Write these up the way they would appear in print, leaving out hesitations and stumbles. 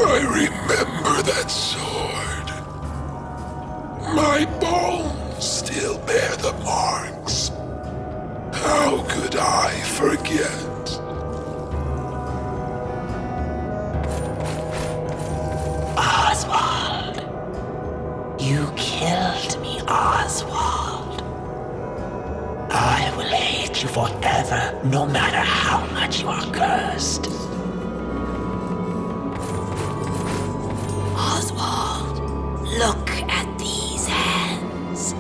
I remember that sword. My bones still bear the marks. How could I forget? Oswald. You killed me, Oswald. I will hate you forever, no matter how much you are cursed. Oswald, look at these hands.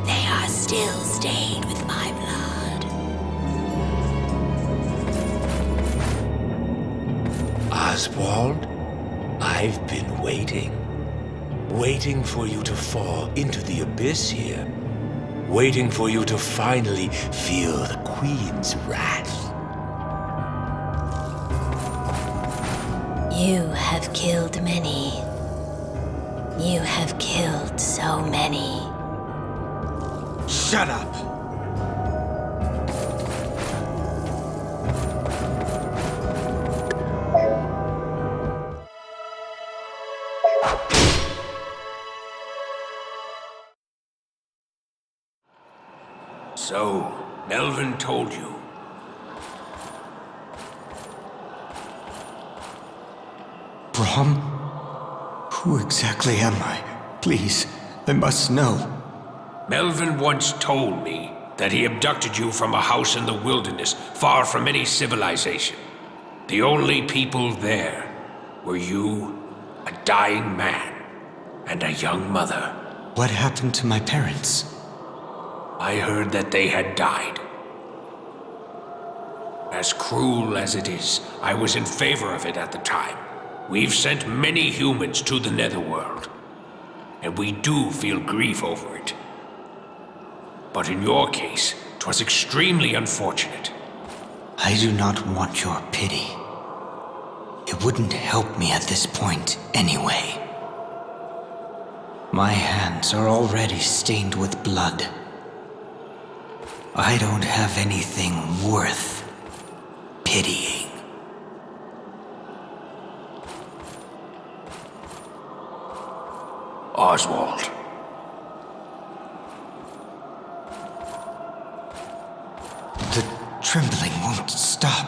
They are still stained with my blood. Oswald, I've been waiting for you to fall into the abyss here. Waiting for you to finally feel the Queen's wrath. You have killed many. You have killed so many. Shut up! So, Melvin told you. Brahm? Who exactly am I? Please, I must know. Melvin once told me that he abducted you from a house in the wilderness, far from any civilization. The only people there were you, a dying man, and a young mother. What happened to my parents? I heard that they had died. As cruel as it is, I was in favor of it at the time. We've sent many humans to the netherworld, and we do feel grief over it. But in your case, 'twas extremely unfortunate. I do not want your pity. It wouldn't help me at this point anyway. My hands are already stained with blood. I don't have anything worth pitying. Oswald. The trembling won't stop.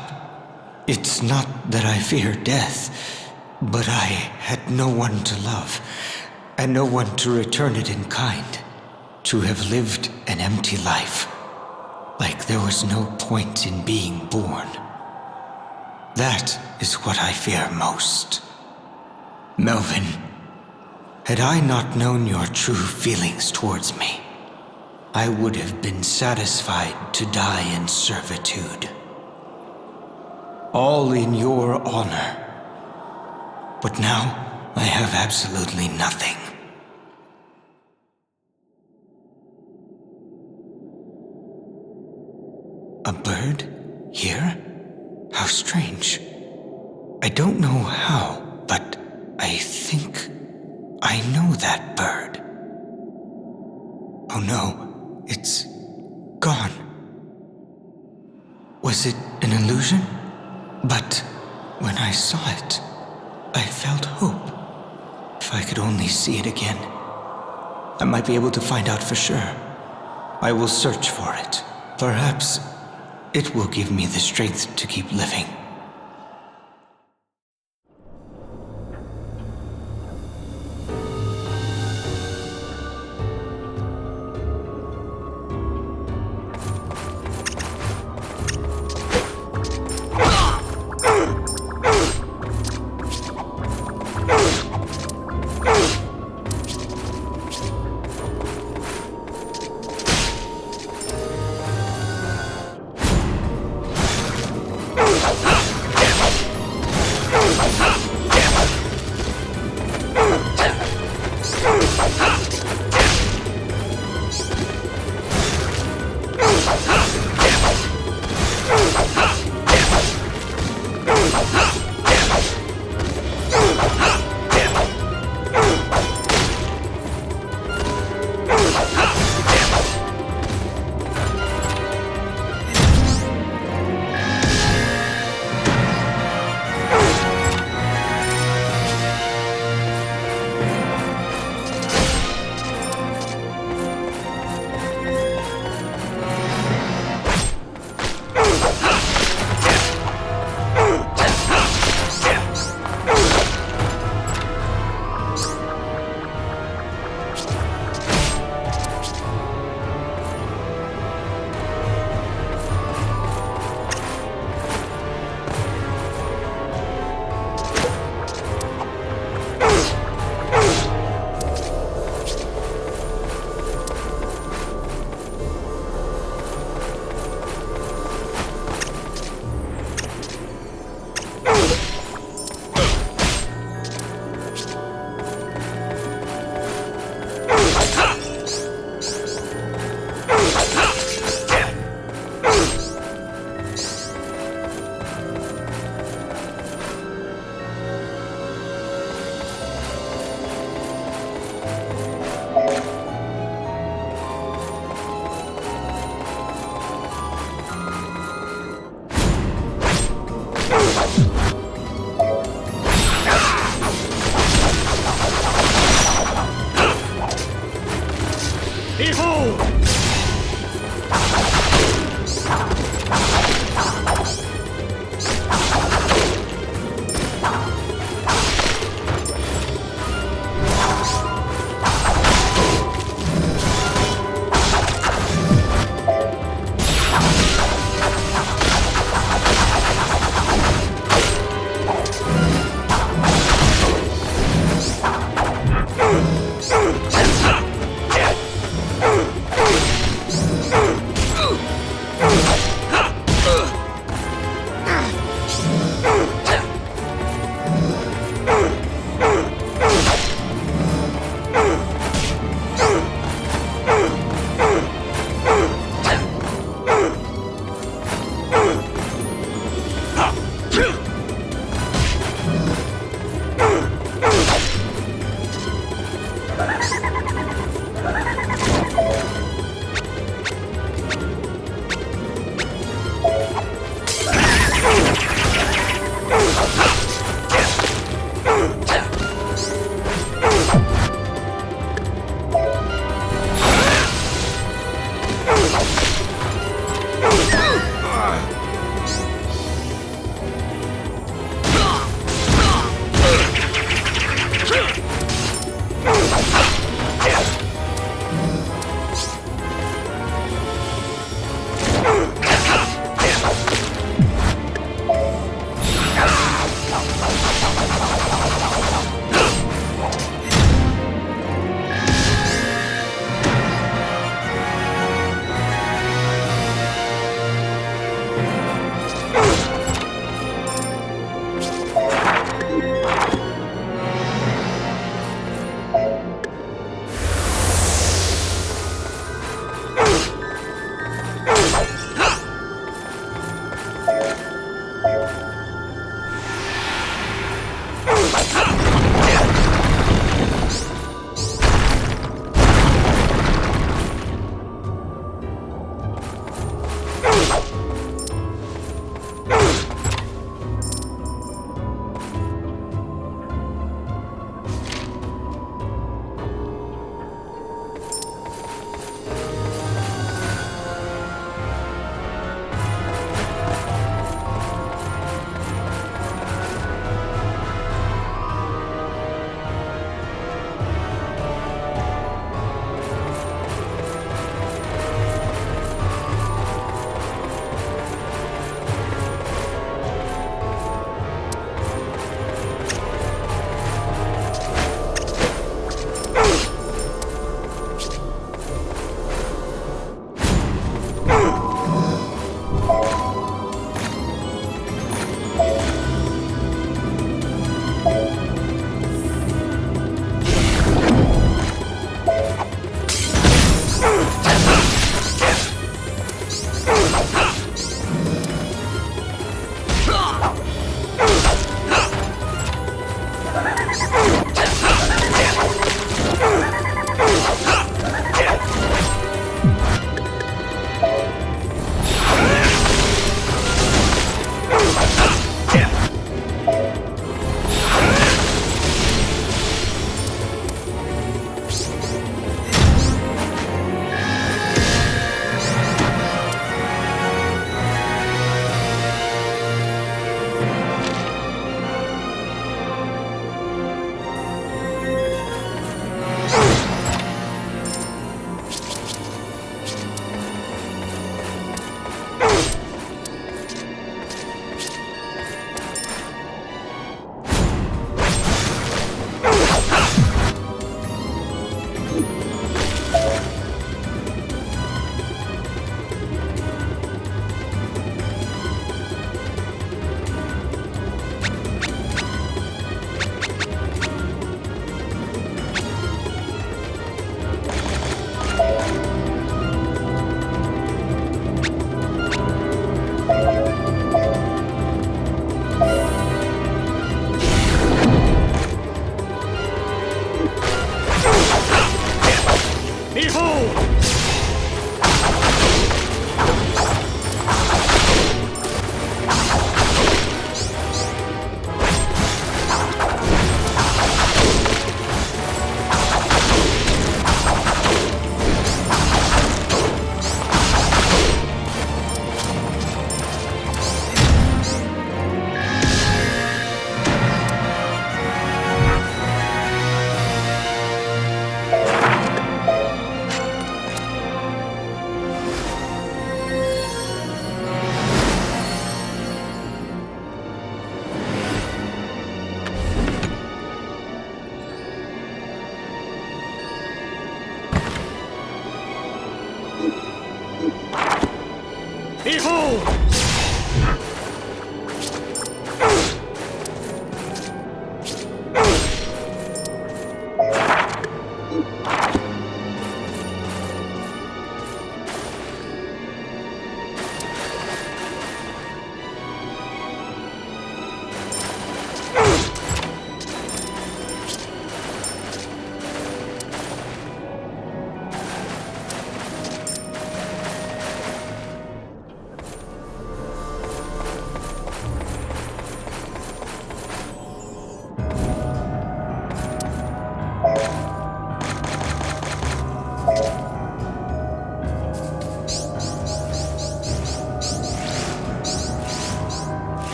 It's not that I fear death, but I had no one to love, and no one to return it in kind. To have lived an empty life, like there was no point in being born. That is what I fear most. Melvin, had I not known your true feelings towards me, I would have been satisfied to die in servitude. All in your honor. But now, I have absolutely nothing. A bird? Here? How strange. I don't know how, but I think I know that bird. Oh no, it's gone. Was it an illusion? But when I saw it, I felt hope. If I could only see it again, I might be able to find out for sure. I will search for it. Perhaps it will give me the strength to keep living.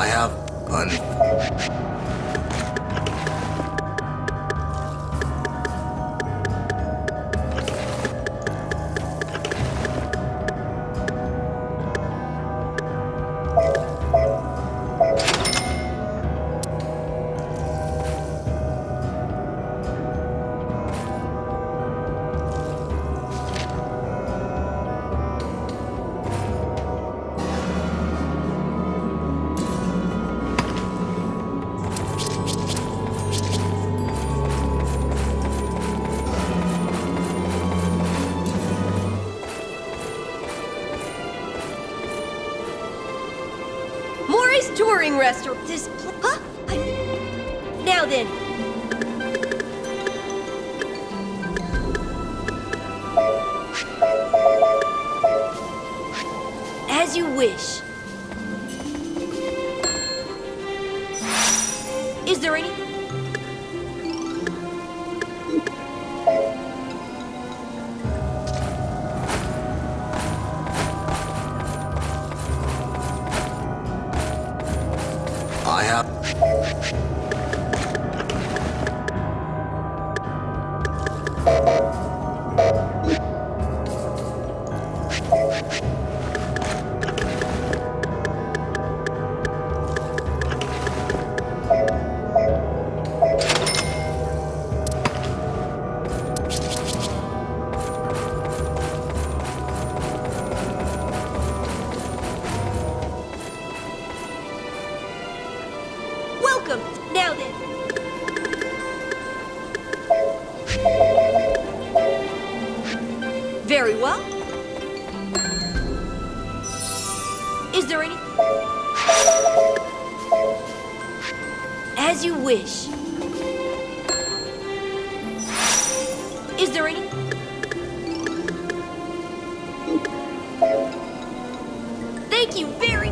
I have touring restaurant. This. Huh? Now then. As you wish. Is there any? I have Welcome. Now then. Very well. Is there any? As you wish. Is there any? Thank you very.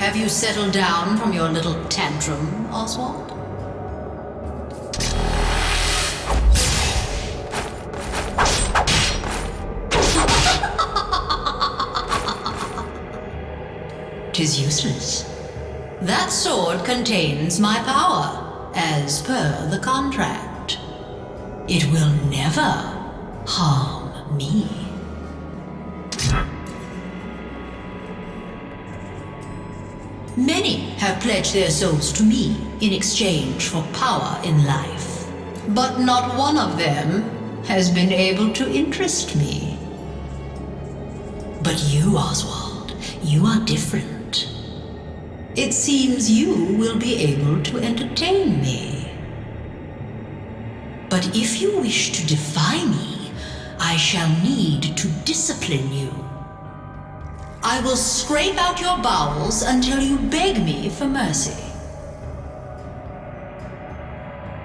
Have you settled down from your little tantrum, Oswald? Tis useless. That sword contains my power, as per the contract. It will never harm me. Many have pledged their souls to me in exchange for power in life. But not one of them has been able to interest me. But you, Oswald, you are different. It seems you will be able to entertain me. But if you wish to defy me, I shall need to discipline you. I will scrape out your bowels until you beg me for mercy.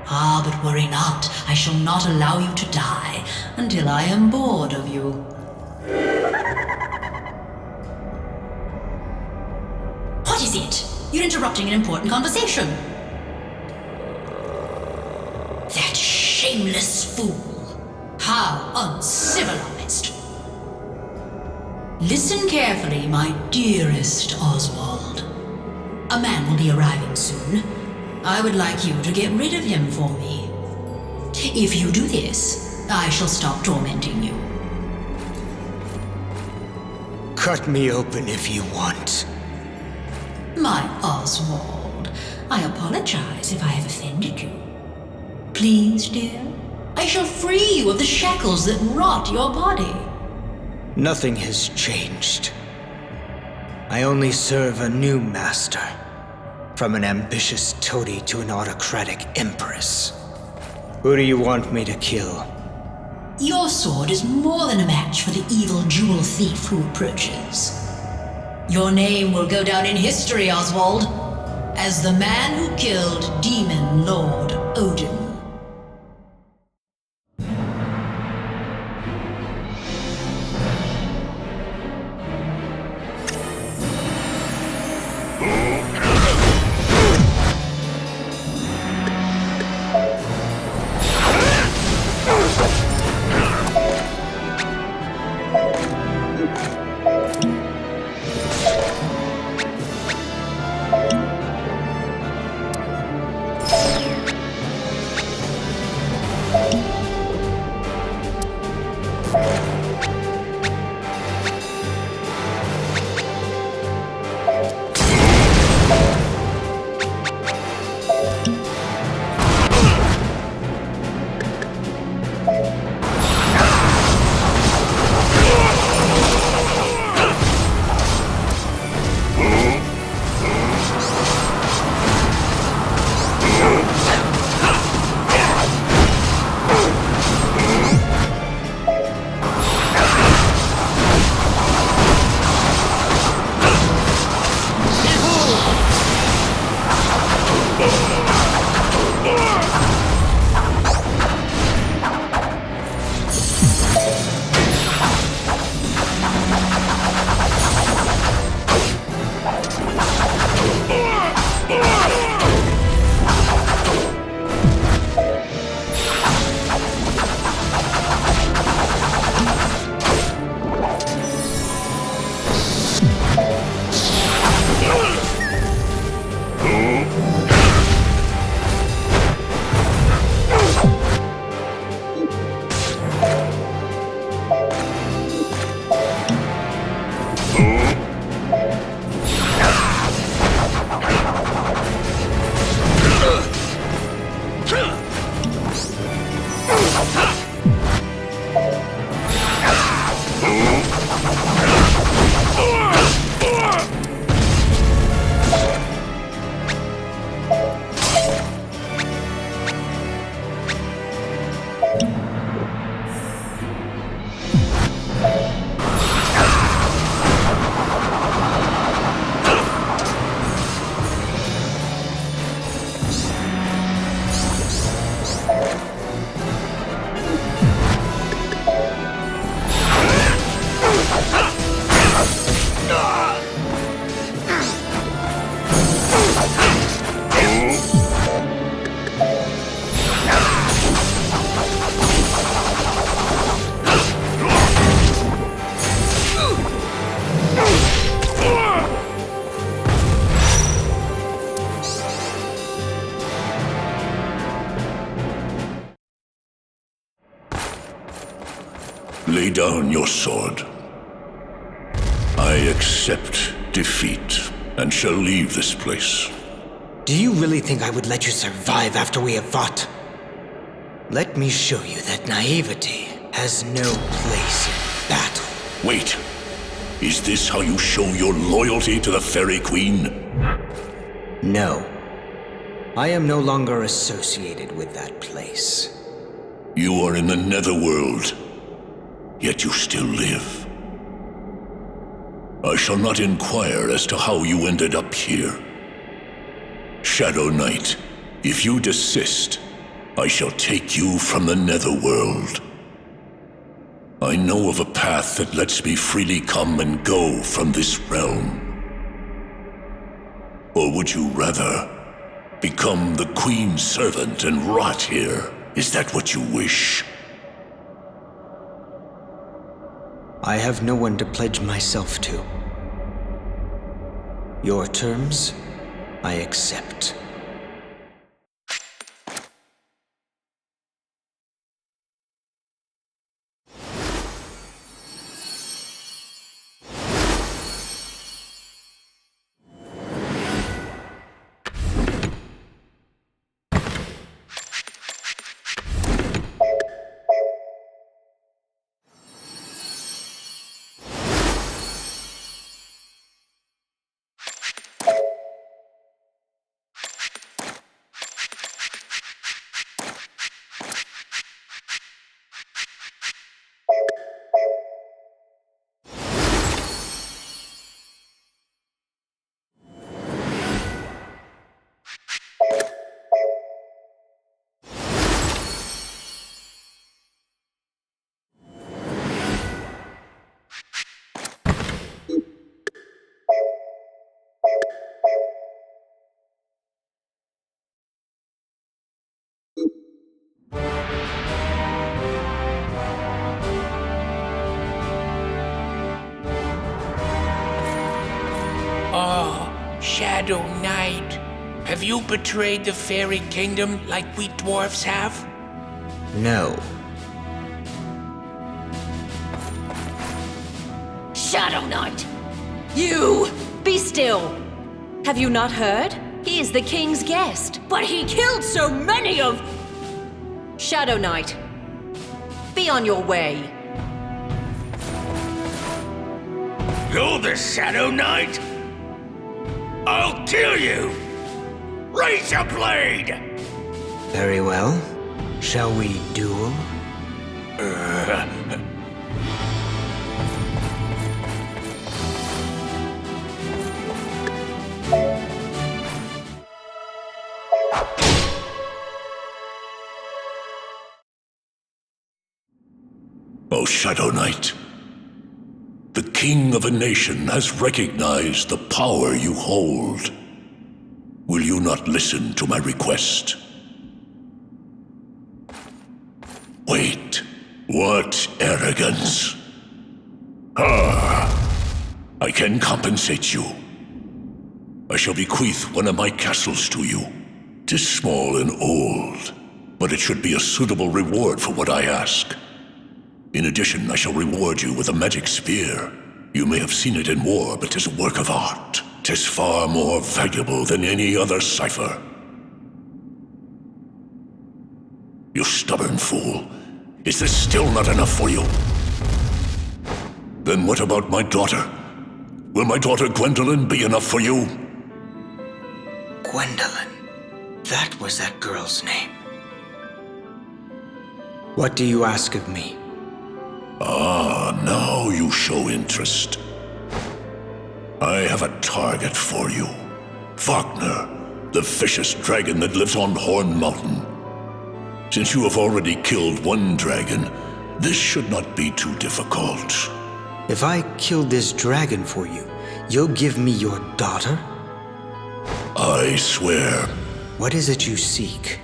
Ah, but worry not. I shall not allow you to die until I am bored of you. What is it? You're interrupting an important conversation. That shameless fool. How uncivilized. Listen carefully, my dearest Oswald. A man will be arriving soon. I would like you to get rid of him for me. If you do this, I shall stop tormenting you. Cut me open if you want. My Oswald, I apologize if I have offended you. Please, dear, I shall free you of the shackles that rot your body. Nothing has changed. I only serve a new master. From an ambitious toady to an autocratic empress. Who do you want me to kill? Your sword is more than a match for the evil jewel thief who approaches. Your name will go down in history, Oswald, as the man who killed Demon Lord Odin. Lay down your sword. I accept defeat and shall leave this place. Do you really think I would let you survive after we have fought? Let me show you that naivety has no place in battle. Wait. Is this how you show your loyalty to the Fairy Queen? No. I am no longer associated with that place. You are in the Netherworld, yet you still live. I shall not inquire as to how you ended up here. Shadow Knight, if you desist, I shall take you from the Netherworld. I know of a path that lets me freely come and go from this realm. Or would you rather become the Queen's servant and rot here? Is that what you wish? I have no one to pledge myself to. Your terms, I accept. Shadow Knight, have you betrayed the fairy kingdom like we dwarfs have? No. Shadow Knight! You! Be still! Have you not heard? He is the king's guest, but he killed so many of... Shadow Knight, be on your way. You're the Shadow Knight? I'll kill you! Raise your blade! Very well. Shall we duel? O Shadow Knight, the king of a nation has recognized the power you hold. Will you not listen to my request? Wait, what arrogance? I can compensate you. I shall bequeath one of my castles to you. 'Tis small and old, but it should be a suitable reward for what I ask. In addition, I shall reward you with a magic spear. You may have seen it in war, but 'tis a work of art. 'Tis far more valuable than any other cipher. You stubborn fool. Is this still not enough for you? Then what about my daughter? Will my daughter Gwendolyn be enough for you? Gwendolyn. That was that girl's name. What do you ask of me? Now you show interest. I have a target for you. Wagner, the vicious dragon that lives on Horn Mountain. Since you have already killed one dragon, this should not be too difficult. If I kill this dragon for you, you'll give me your daughter? I swear. What is it you seek?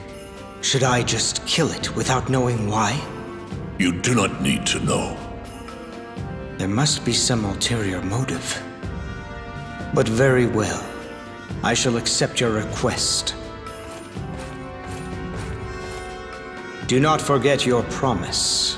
Should I just kill it without knowing why? You do not need to know. There must be some ulterior motive. But very well. I shall accept your request. Do not forget your promise.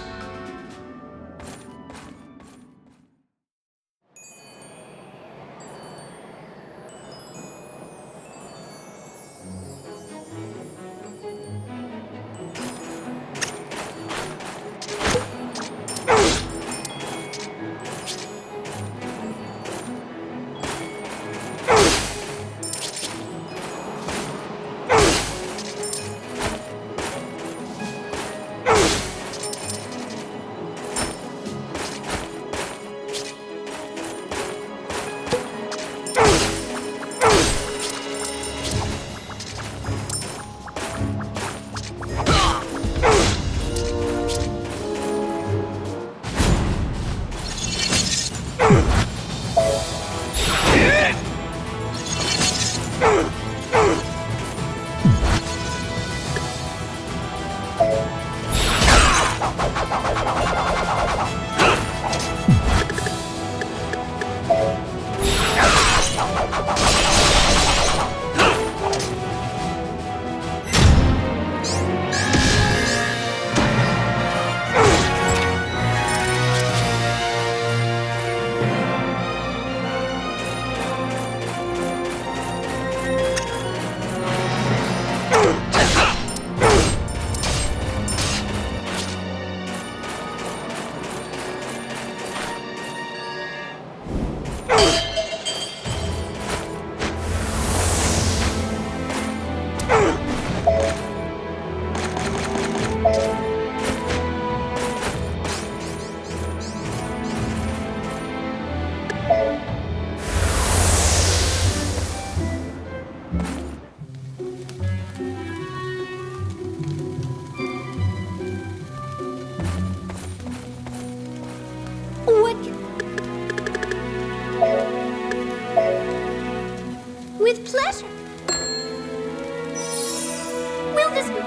With pleasure. Will this be?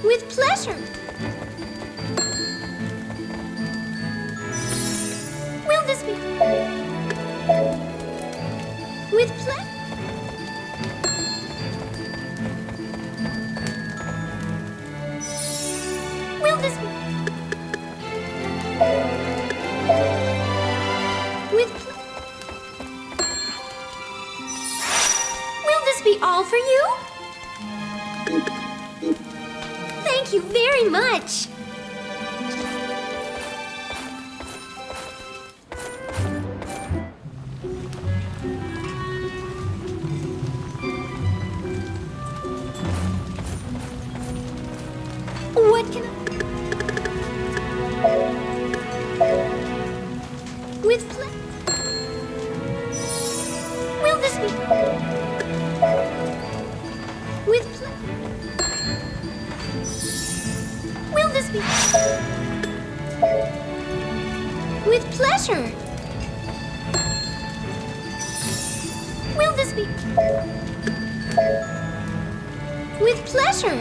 With pleasure. Will this be? With pleasure. Will this be? With Will this be all for you? Thank you very much. What can I... With Will this be? With Will this be? With pleasure. Will this be? With pleasure.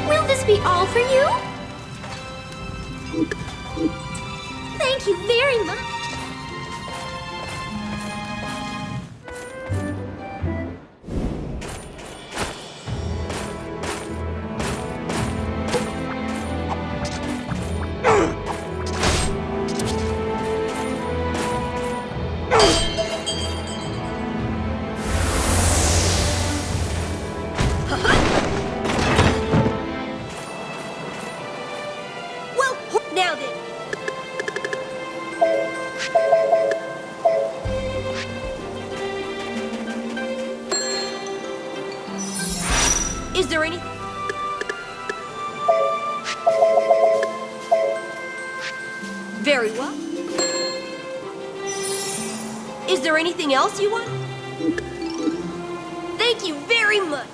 Will this be all for you? Thank you very much. Now then. Is there any... Very well. Is there anything else you want? Thank you very much.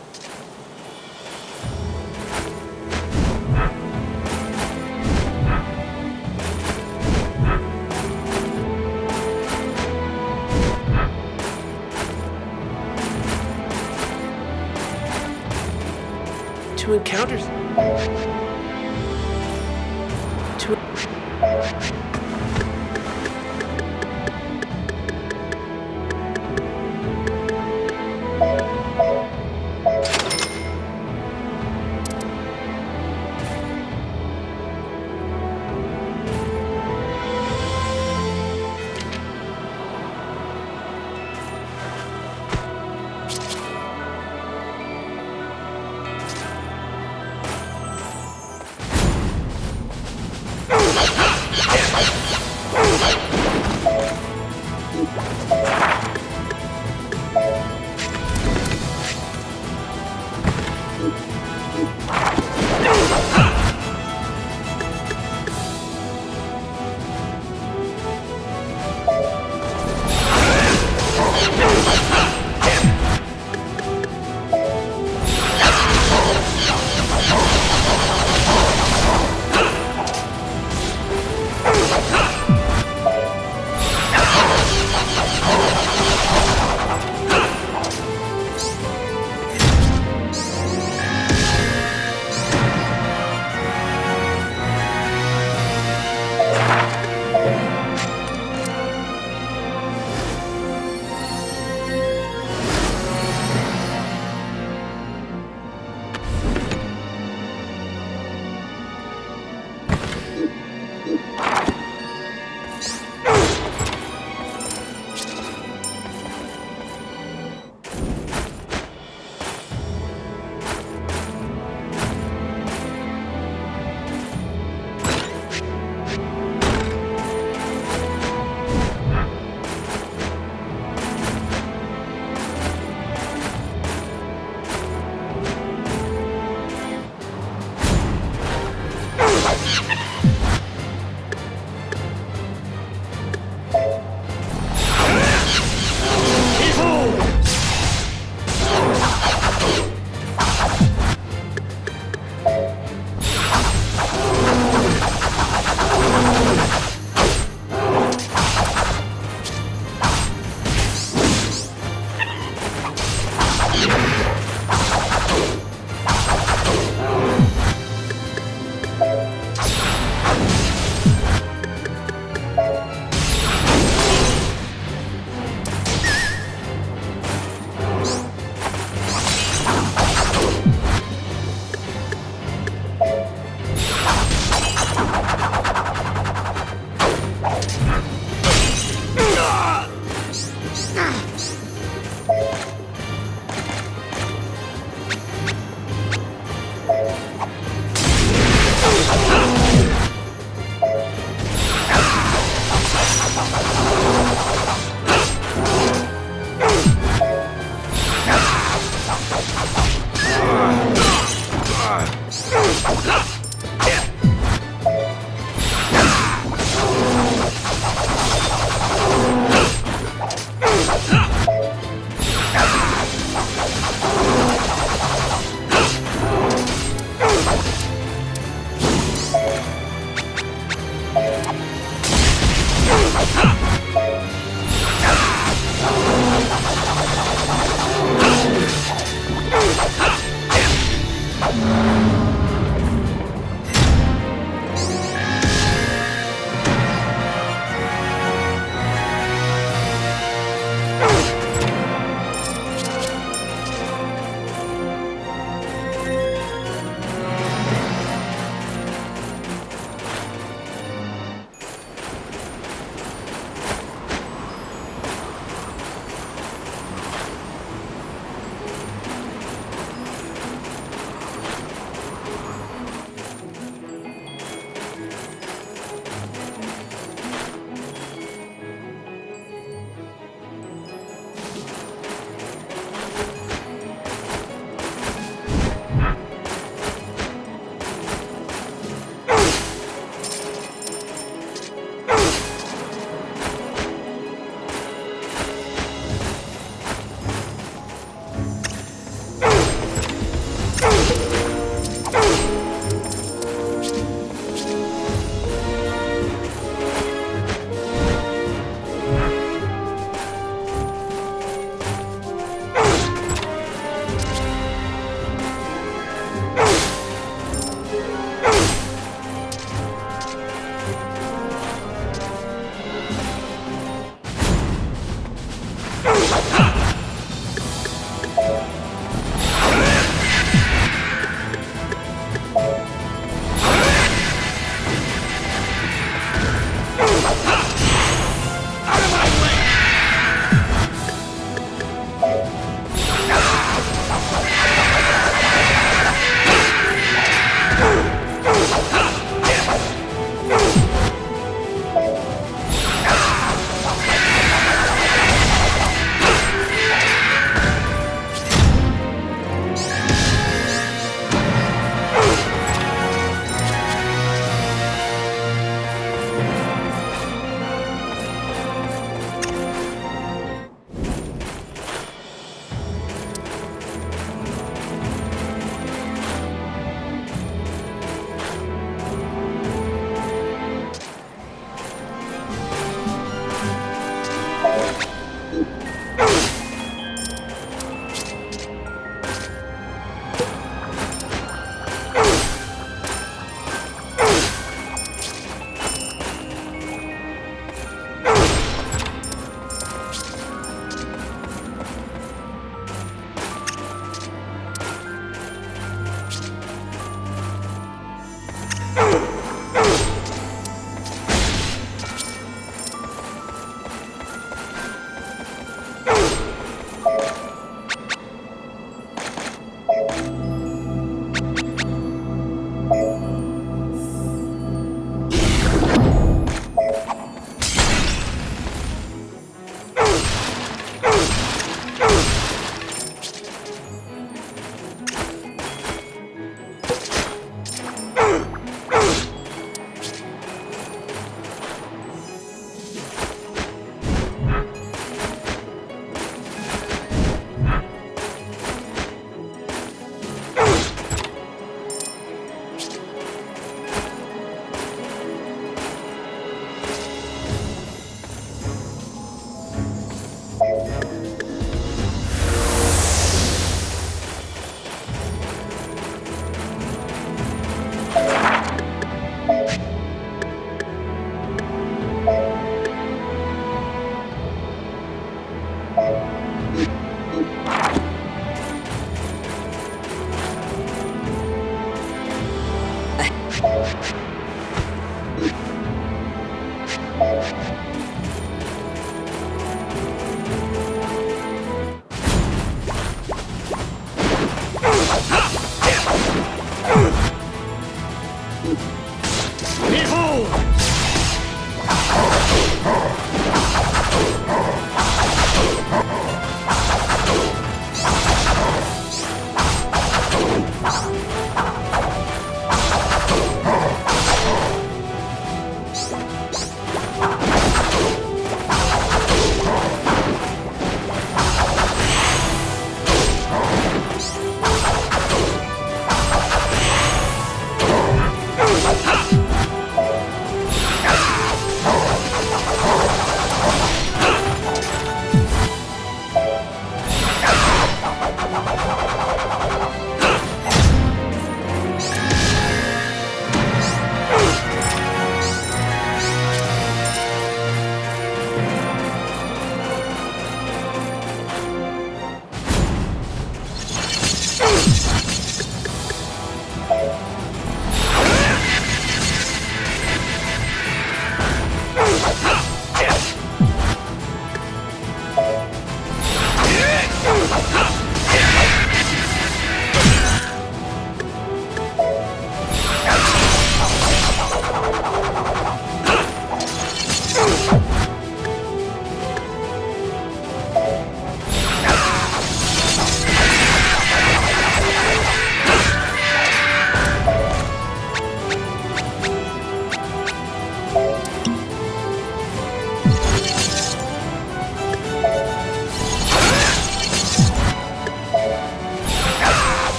To encounters. To...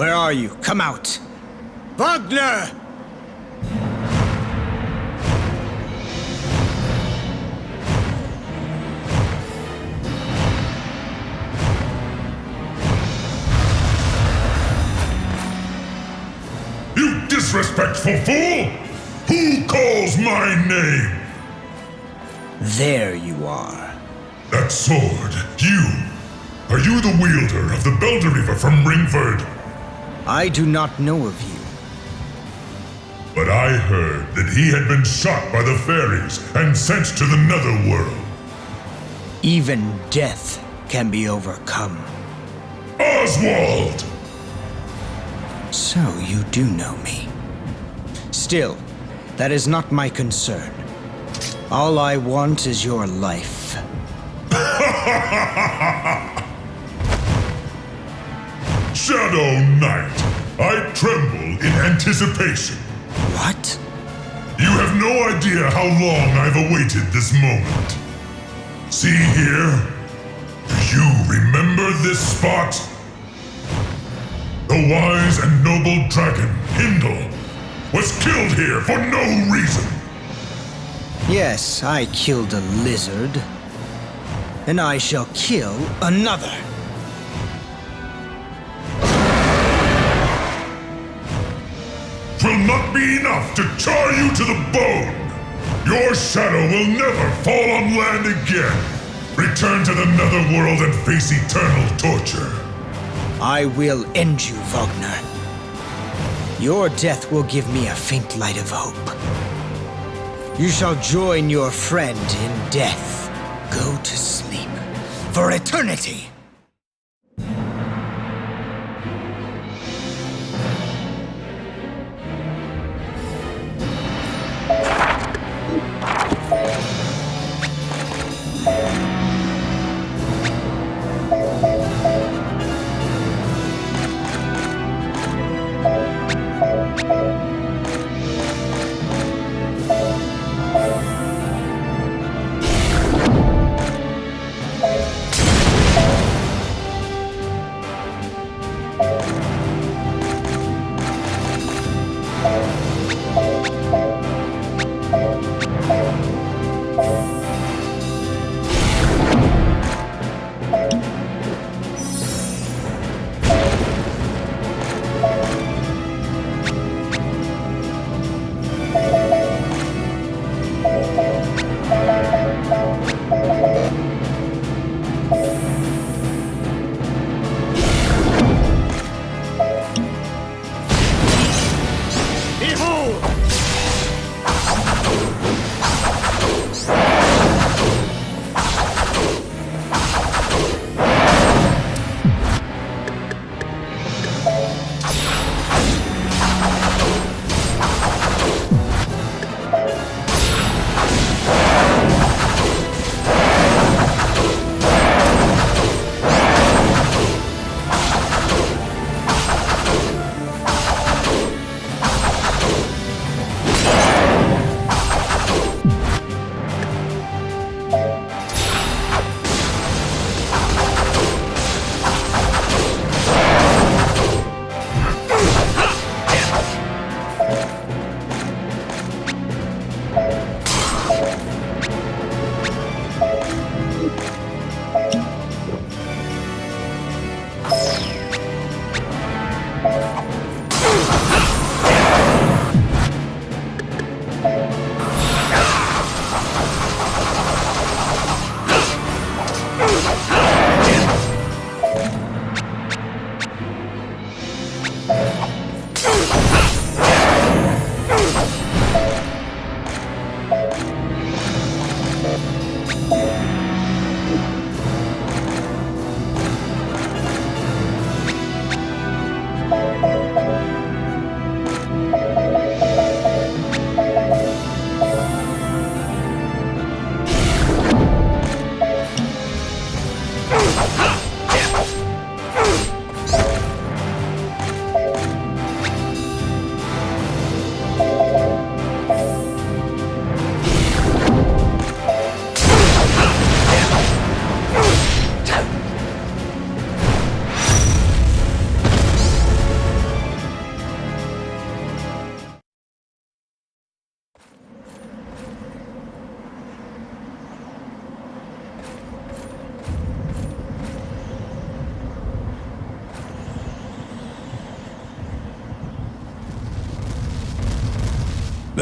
Where are you? Come out! Wagner! You disrespectful fool! Who calls my name? There you are. That sword, you! Are you the wielder of the Belder from Ringford? I do not know of you. But I heard that he had been shot by the fairies and sent to the Netherworld. Even death can be overcome. Oswald! So you do know me. Still, that is not my concern. All I want is your life. Shadow Knight, I tremble in anticipation. What? You have no idea how long I've awaited this moment. See here? Do you remember this spot? The wise and noble dragon, Hindle, was killed here for no reason. Yes, I killed a lizard. And I shall kill another. Will not be enough to char you to the bone. Your shadow will never fall on land again. Return to the Netherworld and face eternal torture. I will end you, Wagner. Your death will give me a faint light of hope. You shall join your friend in death. Go to sleep for eternity.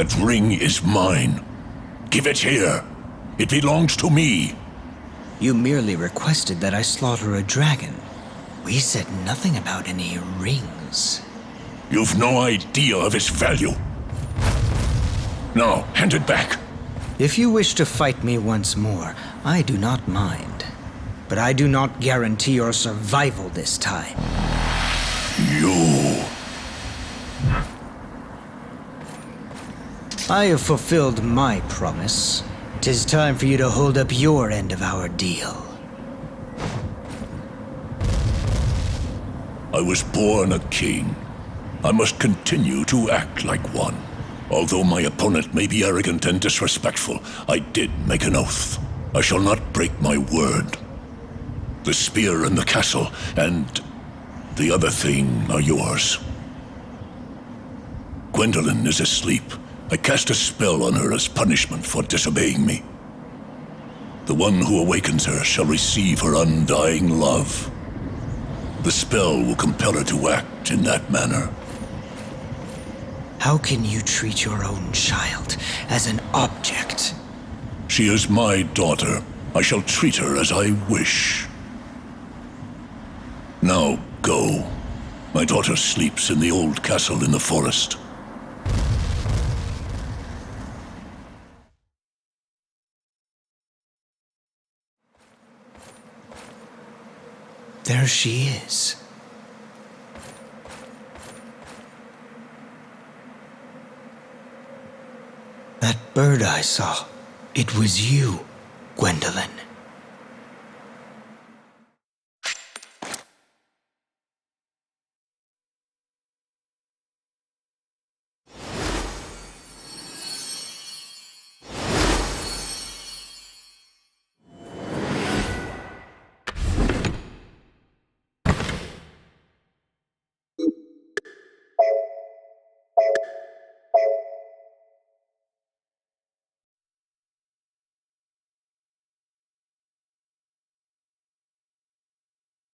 That ring is mine. Give it here. It belongs to me. You merely requested that I slaughter a dragon. We said nothing about any rings. You've no idea of its value. Now, hand it back. If you wish to fight me once more, I do not mind. But I do not guarantee your survival this time. You... I have fulfilled my promise. 'Tis time for you to hold up your end of our deal. I was born a king. I must continue to act like one. Although my opponent may be arrogant and disrespectful, I did make an oath. I shall not break my word. The spear and the castle, and the other thing are yours. Gwendolyn is asleep. I cast a spell on her as punishment for disobeying me. The one who awakens her shall receive her undying love. The spell will compel her to act in that manner. How can you treat your own child as an object? She is my daughter. I shall treat her as I wish. Now, go. My daughter sleeps in the old castle in the forest. There she is. That bird I saw, it was you, Gwendolyn.